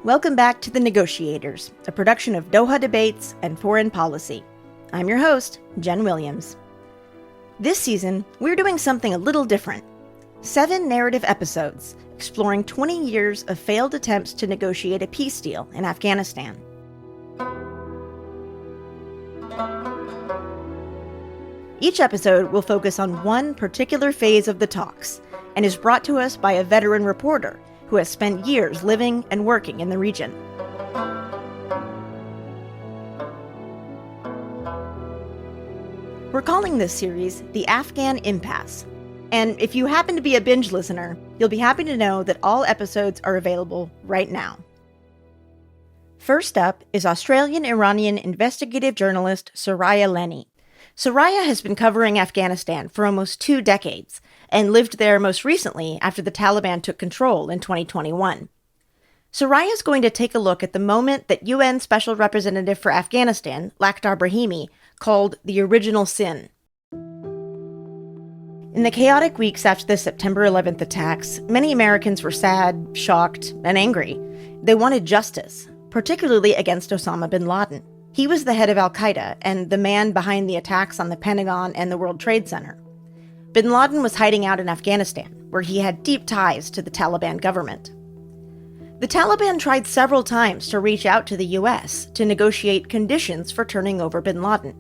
Welcome back to The Negotiators, a production of Doha Debates and Policy. I'm your host, Jen Williams. This season, we're doing something a little different. 7 narrative episodes exploring 20 years of failed attempts to negotiate a peace deal in Afghanistan. Each episode will focus on one particular phase of the talks and is brought to us by a veteran reporter who has spent years living and working in the region. We're calling this series the Afghan Impasse. And if you happen to be a binge listener, you'll be happy to know that all episodes are available right now. First up is Australian-Iranian investigative journalist Soraya Lennie. Soraya has been covering Afghanistan for almost 2 decades and lived there most recently after the Taliban took control in 2021. Soraya is going to take a look at the moment that UN Special Representative for Afghanistan, Lakhdar Brahimi, called the original sin. In the chaotic weeks after the September 11th attacks, many Americans were sad, shocked, and angry. They wanted justice, particularly against Osama bin Laden. He was the head of al-Qaeda and the man behind the attacks on the Pentagon and the World Trade Center. Bin Laden was hiding out in Afghanistan, where he had deep ties to the Taliban government. The Taliban tried several times to reach out to the U.S. to negotiate conditions for turning over bin Laden.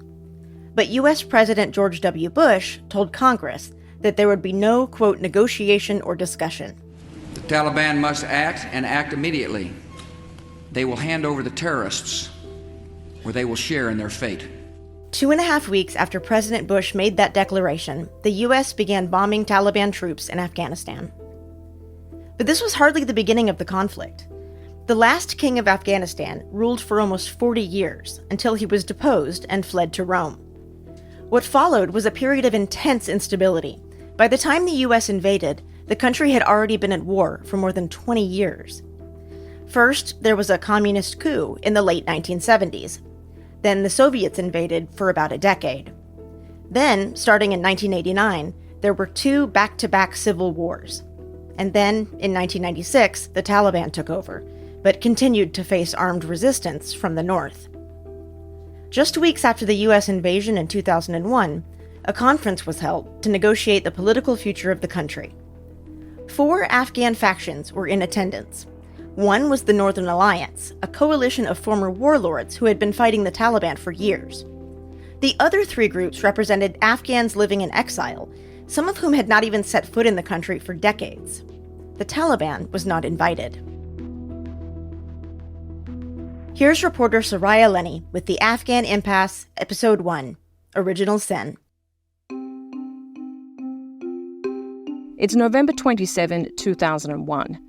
But U.S. President George W. Bush told Congress that there would be no, quote, negotiation or discussion. The Taliban must act and act immediately. They will hand over the terrorists, where they will share in their fate. 2.5 weeks after President Bush made that declaration, the U.S. began bombing Taliban troops in Afghanistan. But this was hardly the beginning of the conflict. The last king of Afghanistan ruled for almost 40 years, until he was deposed and fled to Rome. What followed was a period of intense instability. By the time the U.S. invaded, the country had already been at war for more than 20 years. First, there was a communist coup in the late 1970s. Then the Soviets invaded for about a decade. Then, starting in 1989, there were 2 back-to-back civil wars. And then, in 1996, the Taliban took over, but continued to face armed resistance from the north. Just weeks after the U.S. invasion in 2001, a conference was held to negotiate the political future of the country. 4 Afghan factions were in attendance. One was the Northern Alliance, a coalition of former warlords who had been fighting the Taliban for years. The other 3 groups represented Afghans living in exile, some of whom had not even set foot in the country for decades. The Taliban was not invited. Here's reporter Soraya Lennie with the Afghan Impasse, Episode 1, Original Sin. It's November 27, 2001.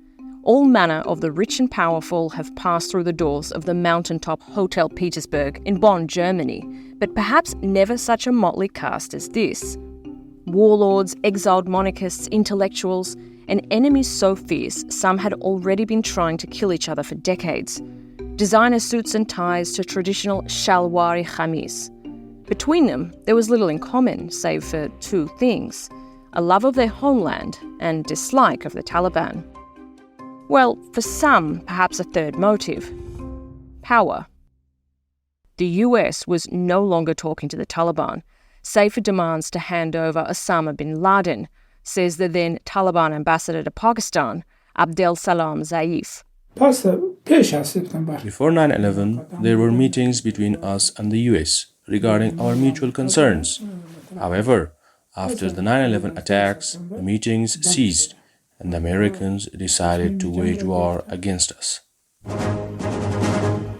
All manner of the rich and powerful have passed through the doors of the mountaintop Hotel Petersberg in Bonn, Germany, but perhaps never such a motley cast as this. Warlords, exiled monarchists, intellectuals, and enemies so fierce some had already been trying to kill each other for decades. Designer suits and ties to traditional shalwari khamis. Between them, there was little in common, save for 2 things: a love of their homeland and dislike of the Taliban. Well, for some, perhaps a third motive: power. The US was no longer talking to the Taliban, save for demands to hand over Osama bin Laden, says the then Taliban ambassador to Pakistan, Abdel Salam Zaif. Before 9/11, there were meetings between us and the US regarding our mutual concerns. However, after the 9/11 attacks, the meetings ceased, and the Americans decided to wage war against us.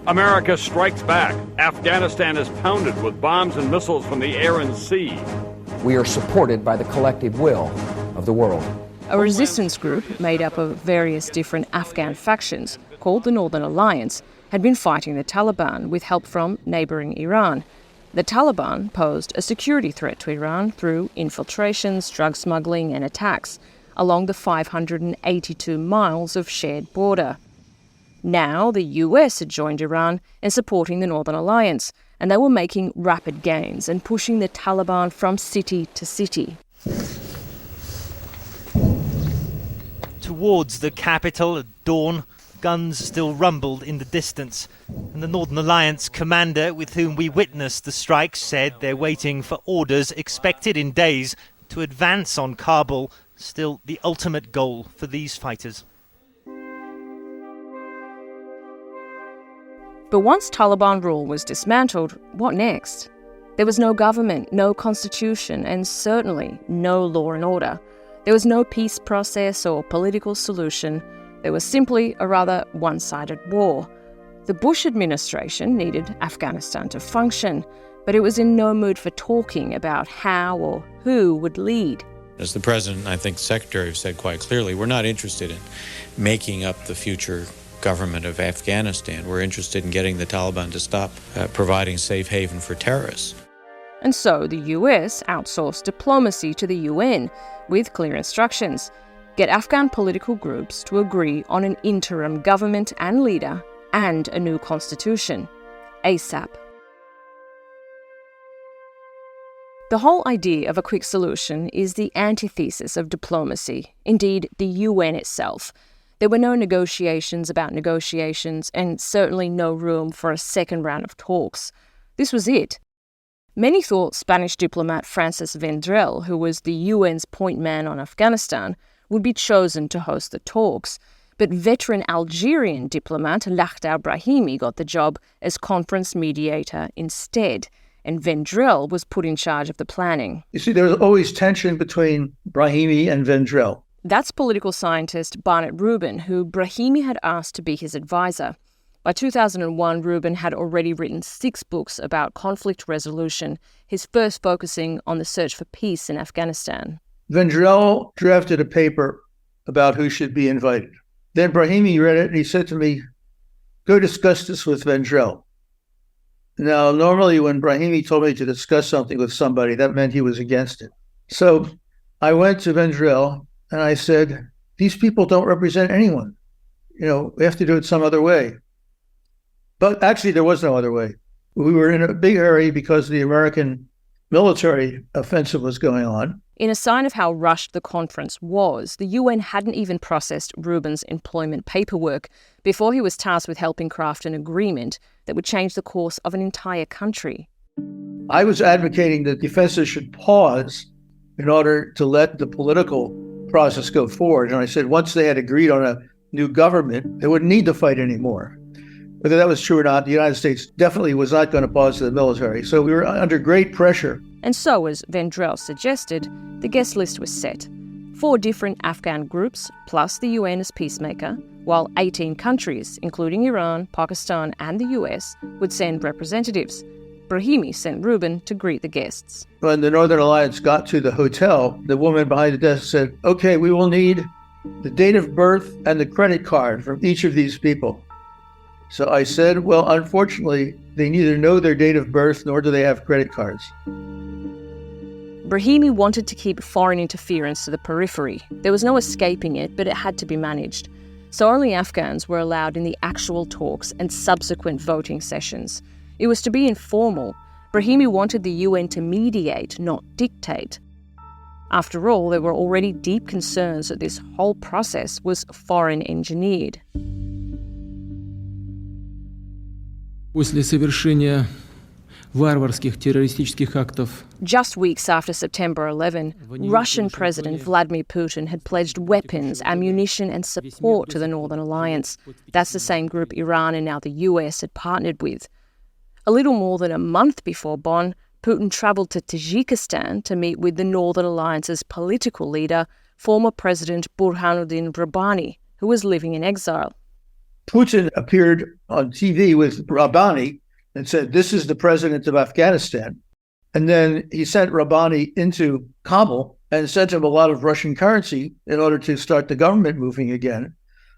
America strikes back. Afghanistan is pounded with bombs and missiles from the air and sea. We are supported by the collective will of the world. A resistance group made up of various different Afghan factions, called the Northern Alliance, had been fighting the Taliban with help from neighbouring Iran. The Taliban posed a security threat to Iran through infiltrations, drug smuggling and attacks along the 582 miles of shared border. Now the US had joined Iran in supporting the Northern Alliance, and they were making rapid gains and pushing the Taliban from city to city. Towards the capital at dawn, Guns still rumbled in the distance, and the Northern Alliance commander with whom we witnessed the strikes said they're waiting for orders expected in days to advance on Kabul, still the ultimate goal for these fighters. But once Taliban rule was dismantled, what next? There was no government, no constitution, and certainly no law and order. There was no peace process or political solution. There was simply a rather one-sided war. The Bush administration needed Afghanistan to function, but it was in no mood for talking about how or who would lead. As the President and I think the Secretary have said quite clearly, we're not interested in making up the future government of Afghanistan. We're interested in getting the Taliban to stop providing safe haven for terrorists. And so the US outsourced diplomacy to the UN with clear instructions. Get Afghan political groups to agree on an interim government and leader and a new constitution, ASAP. The whole idea of a quick solution is the antithesis of diplomacy, indeed the UN itself. There were no negotiations about negotiations and certainly no room for a second round of talks. This was it. Many thought Spanish diplomat Francis Vendrell, who was the UN's point man on Afghanistan, would be chosen to host the talks. But veteran Algerian diplomat Lakhdar Brahimi got the job as conference mediator instead, and Vendrell was put in charge of the planning. You see, there was always tension between Brahimi and Vendrell. That's political scientist Barnett Rubin, who Brahimi had asked to be his advisor. By 2001, Rubin had already written 6 books about conflict resolution, his first focusing on the search for peace in Afghanistan. Vendrell drafted a paper about who should be invited. Then Brahimi read it and he said to me, go discuss this with Vendrell. Now, normally when Brahimi told me to discuss something with somebody, that meant he was against it. So I went to Vendrell and I said, these people don't represent anyone. We have to do it some other way. But actually, there was no other way. We were in a big hurry because the American military offensive was going on. In a sign of how rushed the conference was, the UN hadn't even processed Rubin's employment paperwork before he was tasked with helping craft an agreement that would change the course of an entire country. I was advocating that defenses should pause in order to let the political process go forward. And I said once they had agreed on a new government, they wouldn't need to fight anymore. Whether that was true or not, the United States definitely was not going to pause the military. So we were under great pressure. And so, as Vendrell suggested, the guest list was set. 4 different Afghan groups, plus the UN as peacemaker, while 18 countries, including Iran, Pakistan and the US, would send representatives. Brahimi sent Rubin to greet the guests. When the Northern Alliance got to the hotel, the woman behind the desk said, okay, we will need the date of birth and the credit card from each of these people. So I said, well, unfortunately, they neither know their date of birth nor do they have credit cards. Brahimi wanted to keep foreign interference to the periphery. There was no escaping it, but it had to be managed. So only Afghans were allowed in the actual talks and subsequent voting sessions. It was to be informal. Brahimi wanted the UN to mediate, not dictate. After all, there were already deep concerns that this whole process was foreign engineered. После совершения варварских террористических актов. Just weeks after September 11, Russian President Vladimir Putin had pledged weapons, ammunition and support to the Northern Alliance. That's the same group Iran and now the US had partnered with. A little more than a month before Bonn, Putin travelled to Tajikistan to meet with the Northern Alliance's political leader, former President Burhanuddin Rabbani, who was living in exile. Putin appeared on TV with Rabbani and said, this is the president of Afghanistan. And then he sent Rabbani into Kabul and sent him a lot of Russian currency in order to start the government moving again.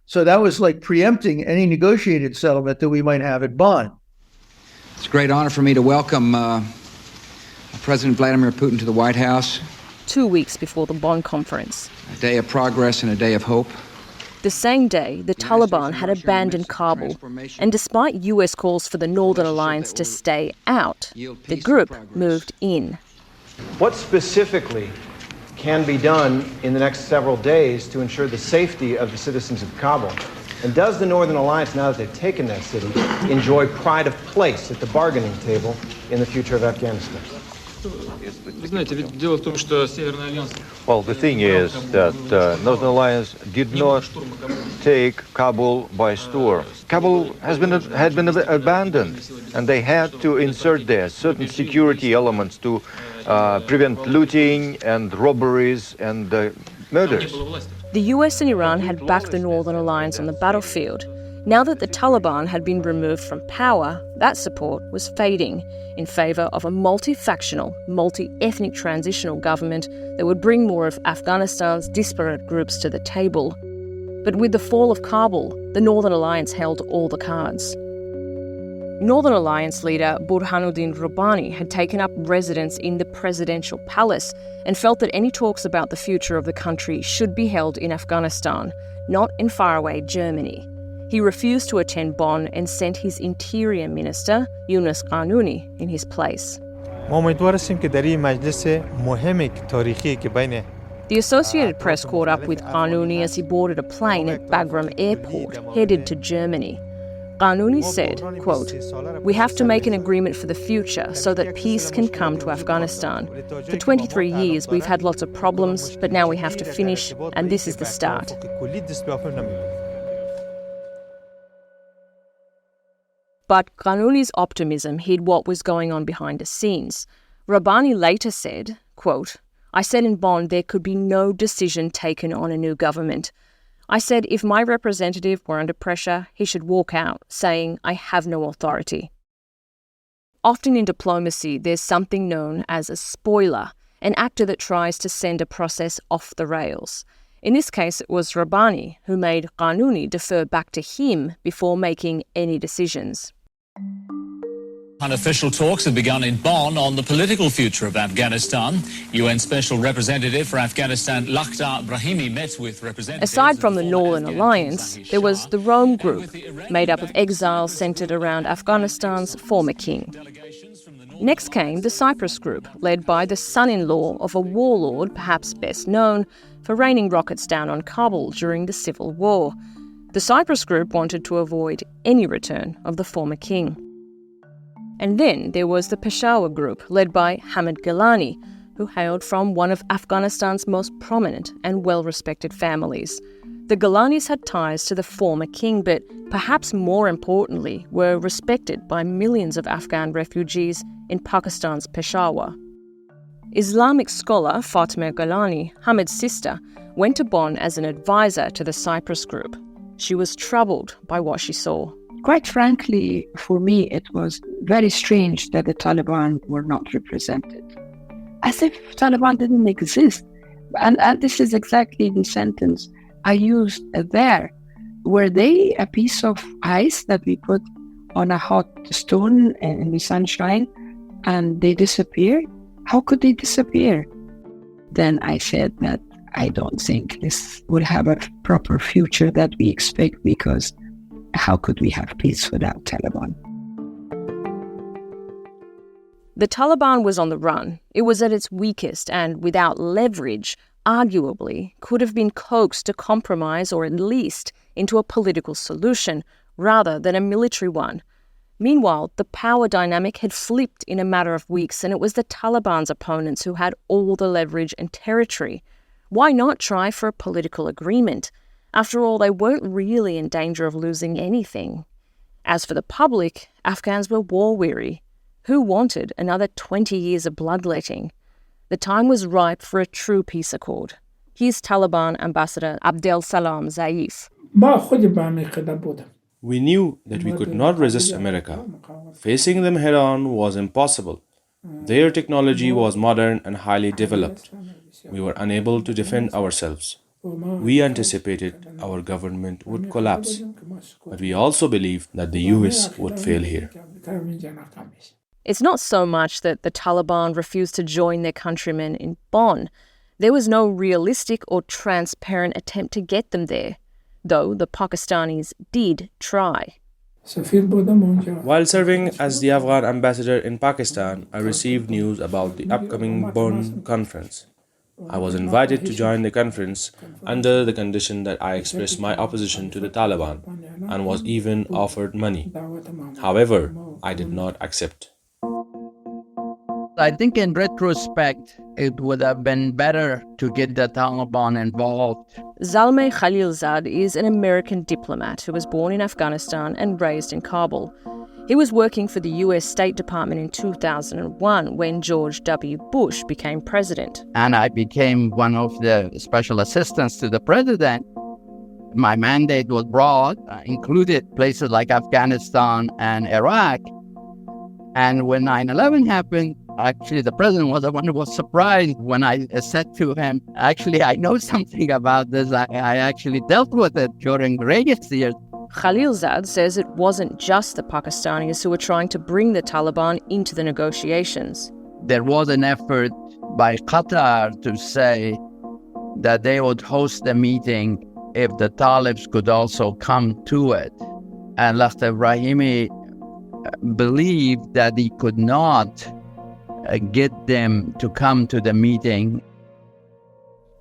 So that was like preempting any negotiated settlement that we might have at Bonn. It's a great honor for me to welcome President Vladimir Putin to the White House. 2 weeks before the Bonn conference. A day of progress and a day of hope. The same day, the Taliban had abandoned Kabul, and despite US calls for the Northern Alliance to stay out, the group moved in. What specifically can be done in the next several days to ensure the safety of the citizens of Kabul? And does the Northern Alliance, now that they've taken that city, enjoy pride of place at the bargaining table in the future of Afghanistan? Well, the thing is that Northern Alliance did not take Kabul by storm. Kabul had been abandoned, and they had to insert there certain security elements to prevent looting and robberies and murders. The US and Iran had backed the Northern Alliance on the battlefield. Now that the Taliban had been removed from power, that support was fading in favour of a multi-factional, multi-ethnic transitional government that would bring more of Afghanistan's disparate groups to the table. But with the fall of Kabul, the Northern Alliance held all the cards. Northern Alliance leader Burhanuddin Rabbani had taken up residence in the presidential palace and felt that any talks about the future of the country should be held in Afghanistan, not in faraway Germany. He refused to attend Bonn and sent his interior minister, Yunus Qanuni, in his place. The Associated Press caught up with Qanuni as he boarded a plane at Bagram Airport, headed to Germany. Qanuni said, quote, "We have to make an agreement for the future so that peace can come to Afghanistan. For 23 years we've had lots of problems, but now we have to finish, and this is the start." But Qanuni's optimism hid what was going on behind the scenes. Rabbani later said, quote, "I said in Bonn there could be no decision taken on a new government. I said if my representative were under pressure, he should walk out, saying, 'I have no authority.'" Often in diplomacy, there's something known as a spoiler, an actor that tries to send a process off the rails. In this case, it was Rabbani who made Qanuni defer back to him before making any decisions. Unofficial talks have begun in Bonn on the political future of Afghanistan. UN Special Representative for Afghanistan Lakhdar Brahimi met with representatives... Aside from the Northern Alliance, there was the Rome Group, made up of exiles centred around Afghanistan's former king. Next came the Cyprus Group, led by the son-in-law of a warlord perhaps best known for raining rockets down on Kabul during the civil war. The Cyprus Group wanted to avoid any return of the former king. And then there was the Peshawar Group, led by Hamid Gilani, who hailed from one of Afghanistan's most prominent and well-respected families. The Gilanis had ties to the former king, but perhaps more importantly, were respected by millions of Afghan refugees in Pakistan's Peshawar. Islamic scholar Fatima Gilani, Hamid's sister, went to Bonn as an advisor to the Cyprus Group. She was troubled by what she saw. Quite frankly, for me, it was very strange that the Taliban were not represented. As if Taliban didn't exist. And this is exactly the sentence I used there. Were they a piece of ice that we put on a hot stone in the sunshine and they disappeared? How could they disappear? Then I said that I don't think this will have a proper future that we expect, because how could we have peace without Taliban? The Taliban was on the run. It was at its weakest and, without leverage, arguably could have been coaxed to compromise or at least into a political solution rather than a military one. Meanwhile, the power dynamic had flipped in a matter of weeks, and it was the Taliban's opponents who had all the leverage and territory. Why not try for a political agreement? After all, they weren't really in danger of losing anything. As for the public, Afghans were war-weary. Who wanted another 20 years of bloodletting? The time was ripe for a true peace accord. Here's Taliban ambassador Abdel Salam Zaif. We knew that we could not resist America. Facing them head-on was impossible. Their technology was modern and highly developed. We were unable to defend ourselves. We anticipated our government would collapse, but we also believed that the US would fail here. It's not so much that the Taliban refused to join their countrymen in Bonn. There was no realistic or transparent attempt to get them there, though the Pakistanis did try. While serving as the Afghan ambassador in Pakistan, I received news about the upcoming Bonn conference. I was invited to join the conference under the condition that I express my opposition to the Taliban and was even offered money. However, I did not accept. I think in retrospect, it would have been better to get the Taliban involved. Zalmay Khalilzad is an American diplomat who was born in Afghanistan and raised in Kabul. He was working for the US State Department in 2001 when George W. Bush became president. And I became one of the special assistants to the president. My mandate was broad, included places like Afghanistan and Iraq. And when 9/11 happened, actually the president was the one who was surprised when I said to him, actually, I know something about this. I actually dealt with it during Reagan's years. Khalilzad says it wasn't just the Pakistanis who were trying to bring the Taliban into the negotiations. There was an effort by Qatar to say that they would host the meeting if the Talibs could also come to it. And Lakhdar Brahimi believed that he could not get them to come to the meeting.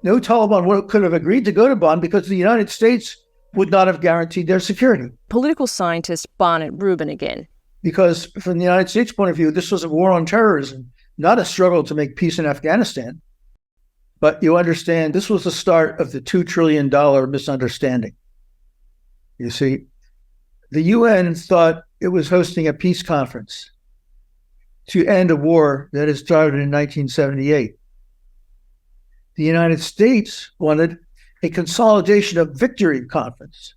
No Taliban could have agreed to go to Bonn because the United States would not have guaranteed their security. Political scientist Barnett Rubin again. Because from the United States' point of view, this was a war on terrorism, not a struggle to make peace in Afghanistan. But you understand, this was the start of the $2 trillion misunderstanding. You see, the UN thought it was hosting a peace conference to end a war that had started in 1978. The United States wanted a consolidation of victory conference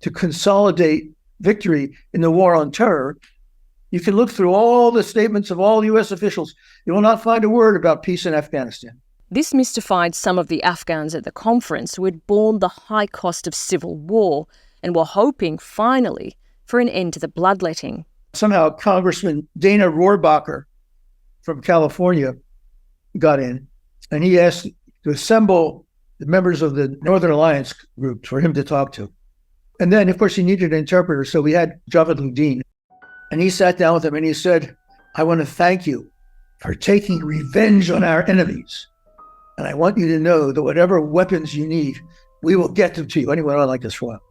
to consolidate victory in the war on terror. You can look through all the statements of all U.S. officials. You will not find a word about peace in Afghanistan. This mystified some of the Afghans at the conference who had borne the high cost of civil war and were hoping, finally, for an end to the bloodletting. Somehow Congressman Dana Rohrabacher from California got in, and he asked to assemble the members of the Northern Alliance group for him to talk to. And then, of course, he needed an interpreter, so we had Javed Ludin. And he sat down with him and he said, I want to thank you for taking revenge on our enemies. And I want you to know that whatever weapons you need, we will get them to you. And he went on like this for a while.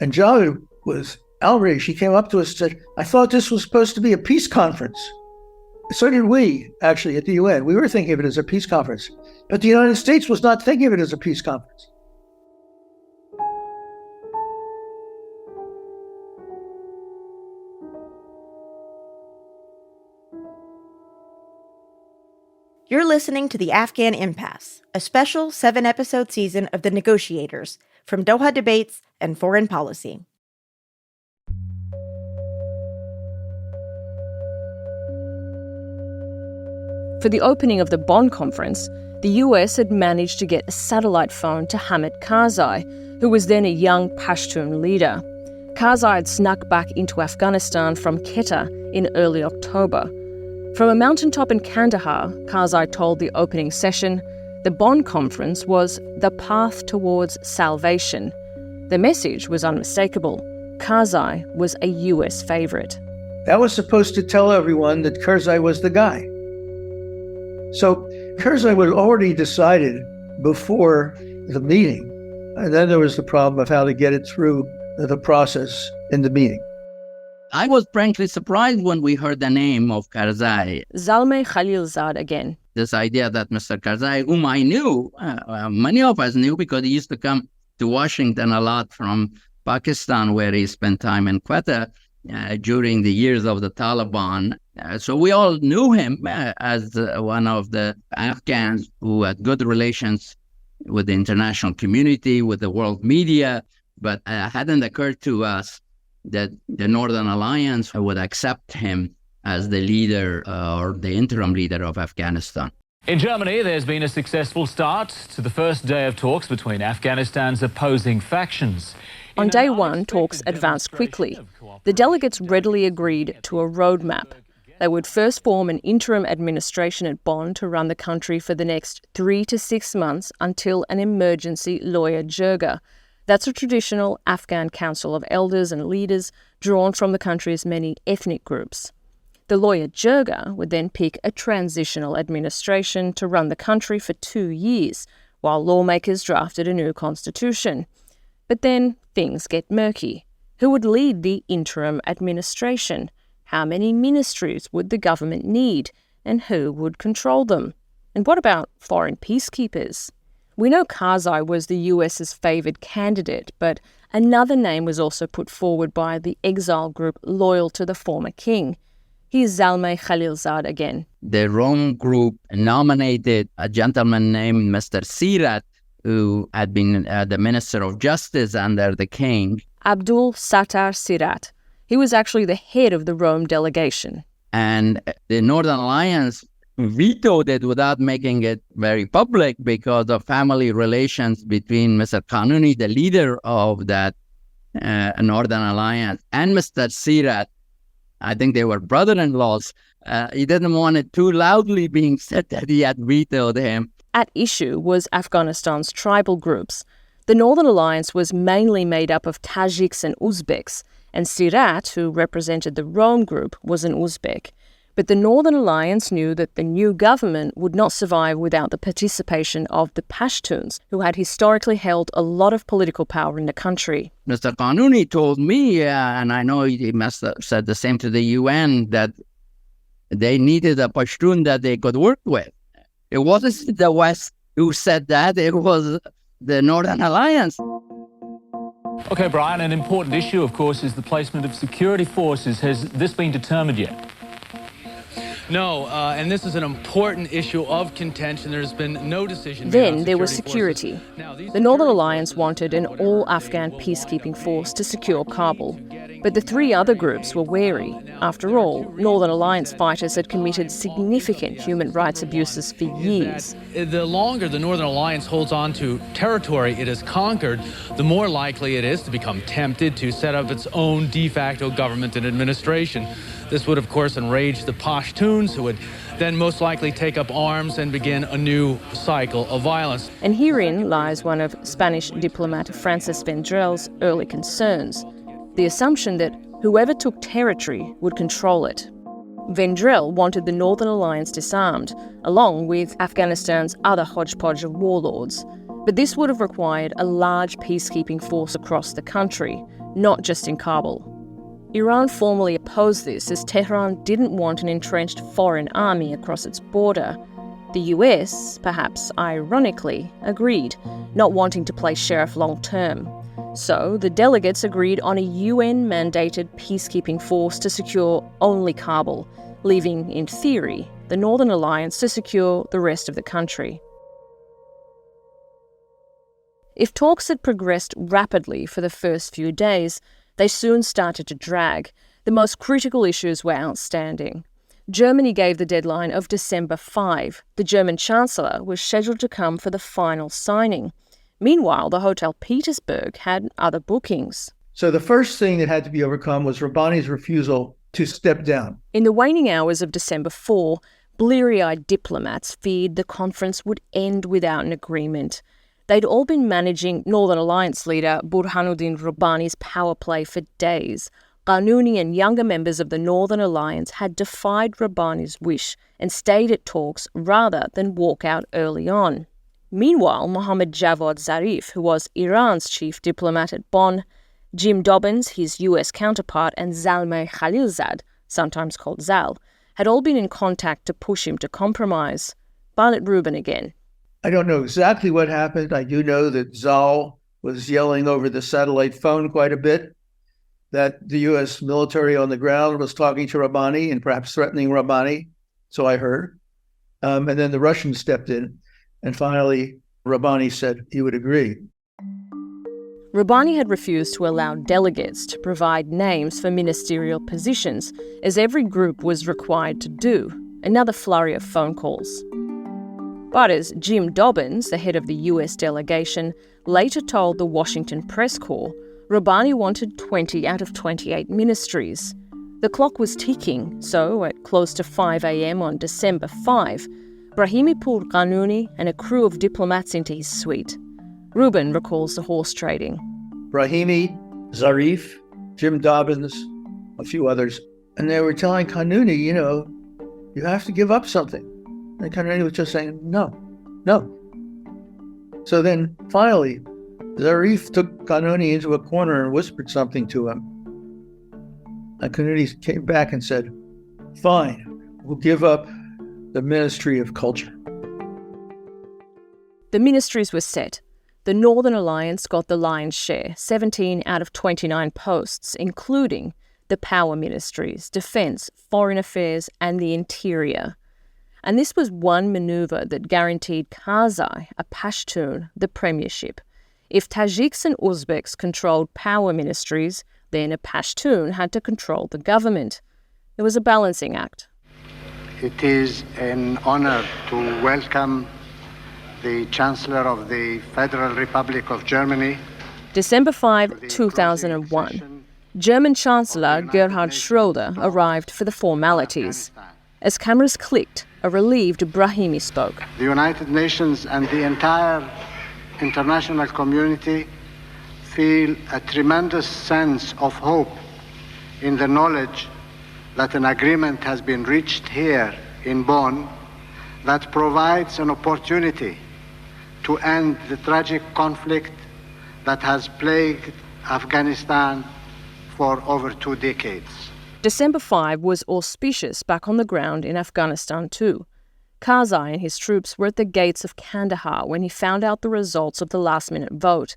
And Javed was outraged. He came up to us and said, I thought this was supposed to be a peace conference. So did we, actually, at the UN. We were thinking of it as a peace conference. But the United States was not thinking of it as a peace conference. You're listening to the Afghan Impasse, a special 7-episode season of The Negotiators from Doha Debates and Foreign Policy. For the opening of the Bonn conference, the US had managed to get a satellite phone to Hamid Karzai, who was then a young Pashtun leader. Karzai had snuck back into Afghanistan from Quetta in early October. From a mountaintop in Kandahar, Karzai told the opening session, the Bonn conference was the path towards salvation. The message was unmistakable. Karzai was a US favourite. That was supposed to tell everyone that Karzai was the guy. So Karzai was already decided before the meeting. And then there was the problem of how to get it through the process in the meeting. I was frankly surprised when we heard the name of Karzai. Zalmay Khalilzad again. This idea that Mr. Karzai, whom I knew, many of us knew because he used to come to Washington a lot from Pakistan, where he spent time in Quetta during the years of the Taliban. So we all knew him as one of the Afghans who had good relations with the international community, with the world media, but it hadn't occurred to us that the Northern Alliance would accept him as the leader or the interim leader of Afghanistan. In Germany, there's been a successful start to the first day of talks between Afghanistan's opposing factions. On day one, talks advanced quickly. The delegates readily agreed to a roadmap. They would first form an interim administration at Bonn to run the country for the next 3 to 6 months until an emergency lawyer jirga. That's a traditional Afghan council of elders and leaders drawn from the country's many ethnic groups. The lawyer Jirga would then pick a transitional administration to run the country for 2 years, while lawmakers drafted a new constitution. But then things get murky. Who would lead the interim administration? How many ministries would the government need? And who would control them? And what about foreign peacekeepers? We know Karzai was the US's favoured candidate, but another name was also put forward by the exile group loyal to the former king. Here's Zalmay Khalilzad again. The Rome group nominated a gentleman named Mr. Sirat, who had been the Minister of Justice under the king. Abdul Sattar Sirat. He was actually the head of the Rome delegation. And the Northern Alliance vetoed it without making it very public because of family relations between Mr. Qanuni, the leader of that Northern Alliance, and Mr. Sirat. I think they were brother-in-laws. He didn't want it too loudly being said that he had vetoed him. At issue was Afghanistan's tribal groups. The Northern Alliance was mainly made up of Tajiks and Uzbeks, and Sirat, who represented the Rome group, was an Uzbek. But the Northern Alliance knew that the new government would not survive without the participation of the Pashtuns, who had historically held a lot of political power in the country. Mr. Qanuni told me, and I know he must have said the same to the UN, that they needed a Pashtun that they could work with. It wasn't the West who said that, it was the Northern Alliance. Okay, Brian, an important issue, of course, is the placement of security forces. Has this been determined yet? No, and this is an important issue of contention. There's been no decision. Then there was security. The Northern Alliance wanted an all-Afghan peacekeeping force to secure Kabul. But the three other groups were wary. After all, Northern Alliance fighters had committed significant human rights abuses for years. The longer the Northern Alliance holds on to territory it has conquered, the more likely it is to become tempted to set up its own de facto government and administration. This would, of course, enrage the Pashtuns, who would then most likely take up arms and begin a new cycle of violence. And herein lies one of Spanish diplomat Francis Vendrell's early concerns, the assumption that whoever took territory would control it. Vendrell wanted the Northern Alliance disarmed, along with Afghanistan's other hodgepodge of warlords. But this would have required a large peacekeeping force across the country, not just in Kabul. Iran formally opposed this as Tehran didn't want an entrenched foreign army across its border. The US, perhaps ironically, agreed, not wanting to play sheriff long term. So the delegates agreed on a UN-mandated peacekeeping force to secure only Kabul, leaving, in theory, the Northern Alliance to secure the rest of the country. If talks had progressed rapidly for the first few days, they soon started to drag. The most critical issues were outstanding. Germany gave the deadline of December 5. The German Chancellor was scheduled to come for the final signing. Meanwhile, the Hotel Petersberg had other bookings. So the first thing that had to be overcome was Rabbani's refusal to step down. In the waning hours of December 4, bleary-eyed diplomats feared the conference would end without an agreement. They'd all been managing Northern Alliance leader Burhanuddin Rabbani's power play for days. Qanuni and younger members of the Northern Alliance had defied Rabbani's wish and stayed at talks rather than walk out early on. Meanwhile, Mohammad Javad Zarif, who was Iran's chief diplomat at Bonn, Jim Dobbins, his US counterpart, and Zalmay Khalilzad, sometimes called Zal, had all been in contact to push him to compromise. Barnett Rubin again. I don't know exactly what happened. I do know that Zal was yelling over the satellite phone quite a bit, that the U.S. military on the ground was talking to Rabbani and perhaps threatening Rabbani, so I heard. And then the Russians stepped in, and finally Rabbani said he would agree. Rabbani had refused to allow delegates to provide names for ministerial positions, as every group was required to do. Another flurry of phone calls. But as Jim Dobbins, the head of the US delegation, later told the Washington press corps, Rabbani wanted 20 out of 28 ministries. The clock was ticking, so at close to 5 a.m. on December 5, Brahimi pulled Qanuni and a crew of diplomats into his suite. Rubin recalls the horse trading. Brahimi, Zarif, Jim Dobbins, a few others, And they were telling Kanuni, you have to give up something. And Kanuni was just saying, no. So then finally, Zarif took Kanuni into a corner and whispered something to him. And Kanuni came back and said, fine, we'll give up the Ministry of Culture. The ministries were set. The Northern Alliance got the lion's share, 17 out of 29 posts, including the power ministries, defence, foreign affairs and the interior. And this was one manoeuvre that guaranteed Karzai, a Pashtun, the premiership. If Tajiks and Uzbeks controlled power ministries, then a Pashtun had to control the government. It was a balancing act. It is an honor to welcome the Chancellor of the Federal Republic of Germany. December 5, 2001. German Chancellor Gerhard Schroeder arrived for the formalities. As cameras clicked, a relieved Brahimi spoke. The United Nations and the entire international community feel a tremendous sense of hope in the knowledge that an agreement has been reached here in Bonn that provides an opportunity to end the tragic conflict that has plagued Afghanistan for over 2 decades. December 5 was auspicious back on the ground in Afghanistan too. Karzai and his troops were at the gates of Kandahar when he found out the results of the last-minute vote.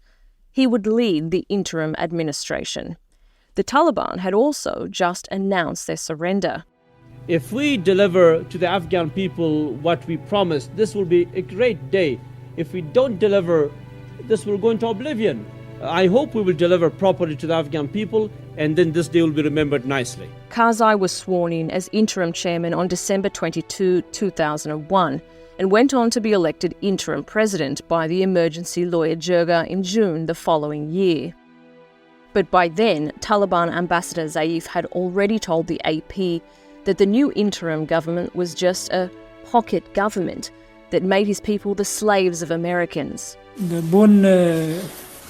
He would lead the interim administration. The Taliban had also just announced their surrender. If we deliver to the Afghan people what we promised, this will be a great day. If we don't deliver, this will go into oblivion. I hope we will deliver properly to the Afghan people, and then this day will be remembered nicely. Karzai was sworn in as interim chairman on December 22, 2001, and went on to be elected interim president by the emergency lawyer Jirga in June the following year. But by then, Taliban ambassador Zaif had already told the AP that the new interim government was just a pocket government that made his people the slaves of Americans. The Bonn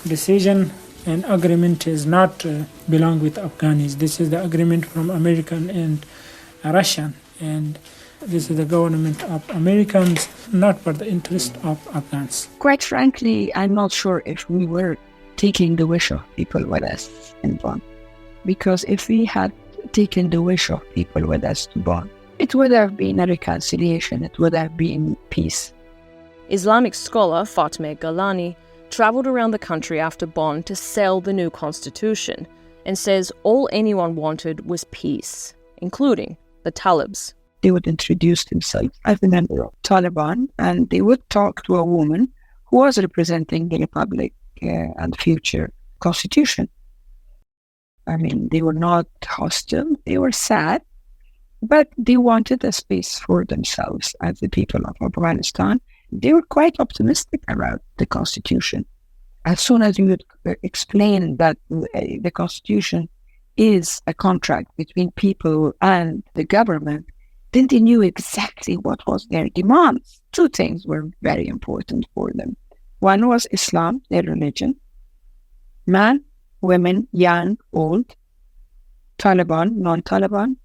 decision and agreement is not belong with Afghans. This is the agreement from American and Russian, and this is the government of Americans, not for the interest of Afghans. Quite frankly, I'm not sure if we were taking the wish of people with us in Bonn. Because if we had taken the wish of people with us to Bonn, it would have been a reconciliation, it would have been peace. Islamic scholar Fatmeh Galani travelled around the country after Bonn to sell the new constitution and says all anyone wanted was peace, including the Talibs. They would introduce themselves as a member of Taliban, and they would talk to a woman who was representing the Republic and future constitution. I mean, they were not hostile, they were sad, but they wanted a space for themselves as the people of Afghanistan. They were quite optimistic about the constitution. As soon as you would explain that the constitution is a contract between people and the government, then they knew exactly what was their demands. Two things were very important for them. One was Islam, their religion. Man, women, young, old, Taliban, non-Taliban.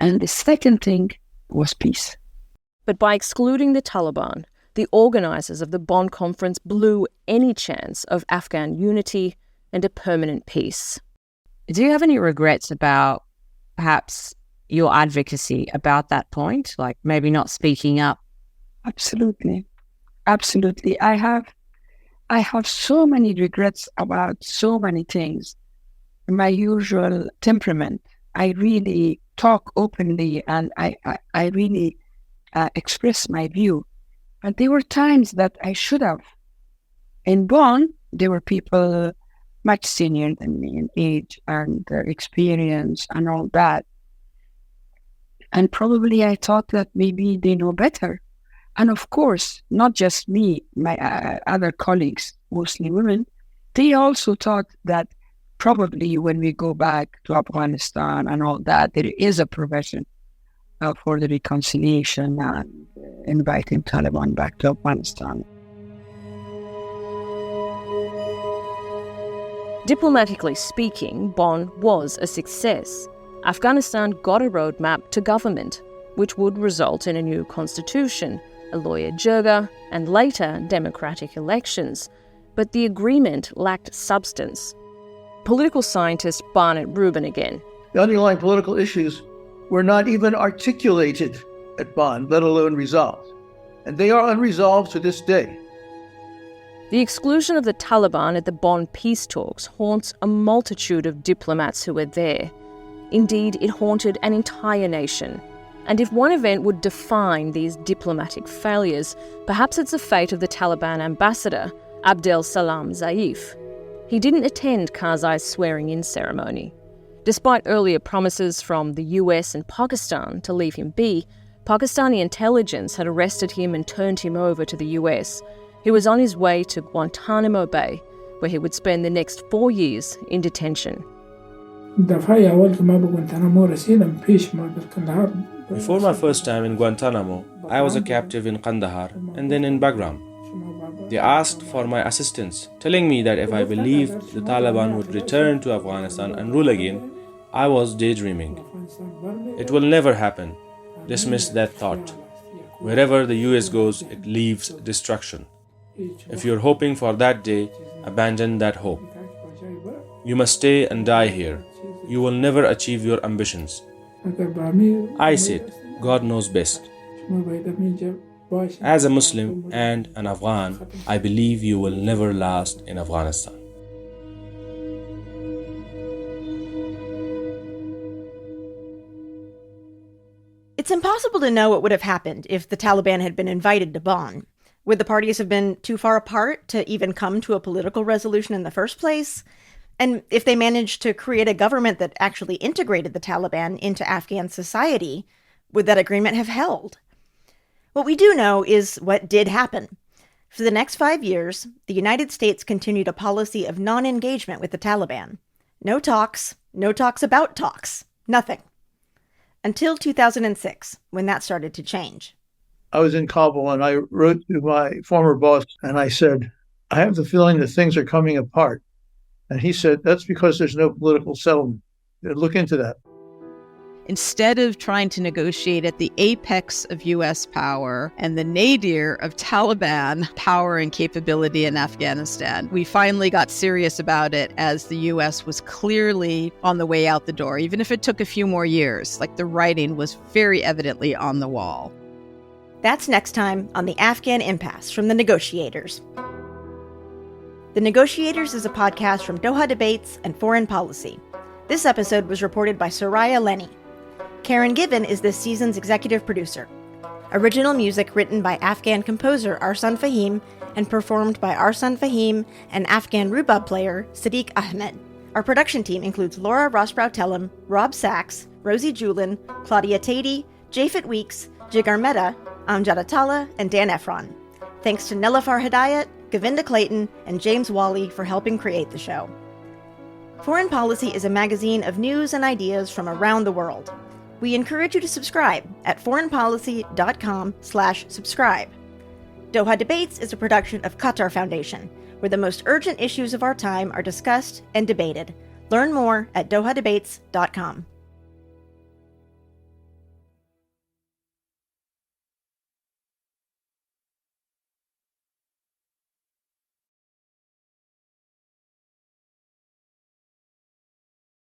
And the second thing was peace. But by excluding the Taliban, the organisers of the Bonn conference blew any chance of Afghan unity and a permanent peace. Do you have any regrets about perhaps your advocacy about that point, like maybe not speaking up? Absolutely. Absolutely. I have so many regrets about so many things. My usual temperament, I really talk openly and I really express my view. But there were times that I should have. In Bonn, there were people much senior than me in age and experience and all that. And probably I thought that maybe they know better. And of course, not just me, my other colleagues, mostly women, they also thought that probably when we go back to Afghanistan and all that, there is a provision for the reconciliation and inviting Taliban back to Afghanistan. Diplomatically speaking, Bonn was a success. Afghanistan got a roadmap to government, which would result in a new constitution, a lawyer jirga, and later democratic elections. But the agreement lacked substance. Political scientist Barnett Rubin again. The underlying political issues were not even articulated at Bonn, let alone resolved. And they are unresolved to this day. The exclusion of the Taliban at the Bonn peace talks haunts a multitude of diplomats who were there. Indeed, it haunted an entire nation. And if one event would define these diplomatic failures, perhaps it's the fate of the Taliban ambassador, Abdel Salam Zaif. He didn't attend Karzai's swearing-in ceremony. Despite earlier promises from the US and Pakistan to leave him be, Pakistani intelligence had arrested him and turned him over to the US. He was on his way to Guantanamo Bay, where he would spend the next 4 years in detention. Before my first time in Guantanamo, I was a captive in Kandahar and then in Bagram. They asked for my assistance, telling me that if I believed the Taliban would return to Afghanistan and rule again, I was daydreaming. It will never happen. Dismiss that thought. Wherever the US goes, it leaves destruction. If you're hoping for that day, abandon that hope. You must stay and die here. You will never achieve your ambitions. I said, God knows best. As a Muslim and an Afghan, I believe you will never last in Afghanistan. It's impossible to know what would have happened if the Taliban had been invited to Bonn. Would the parties have been too far apart to even come to a political resolution in the first place? And if they managed to create a government that actually integrated the Taliban into Afghan society, would that agreement have held? What we do know is what did happen. For the next 5 years, the United States continued a policy of non-engagement with the Taliban. No talks about talks, nothing. Until 2006, when that started to change. I was in Kabul and I wrote to my former boss and I said, I have the feeling that things are coming apart. And he said, that's because there's no political settlement. Look into that. Instead of trying to negotiate at the apex of U.S. power and the nadir of Taliban power and capability in Afghanistan, we finally got serious about it as the U.S. was clearly on the way out the door, even if it took a few more years. Like the writing was very evidently on the wall. That's next time on the Afghan Impasse from the Negotiators. The Negotiators is a podcast from Doha Debates and Foreign Policy. This episode was reported by Soraya Lennie. Karen Given is this season's executive producer. Original music written by Afghan composer Arsan Fahim and performed by Arsan Fahim and Afghan rubab player Sadiq Ahmed. Our production team includes Laura Rosbrow-Tellem, Rob Sachs, Rosie Julin, Claudia Tatey, Jafet Weeks, Jigar Mehta, Amjad Atala, and Dan Efron. Thanks to Nelafar Hedayat, Govinda Clayton, and James Wally for helping create the show. Foreign Policy is a magazine of news and ideas from around the world. We encourage you to subscribe at foreignpolicy.com/subscribe. Doha Debates is a production of Qatar Foundation, where the most urgent issues of our time are discussed and debated. Learn more at dohadebates.com.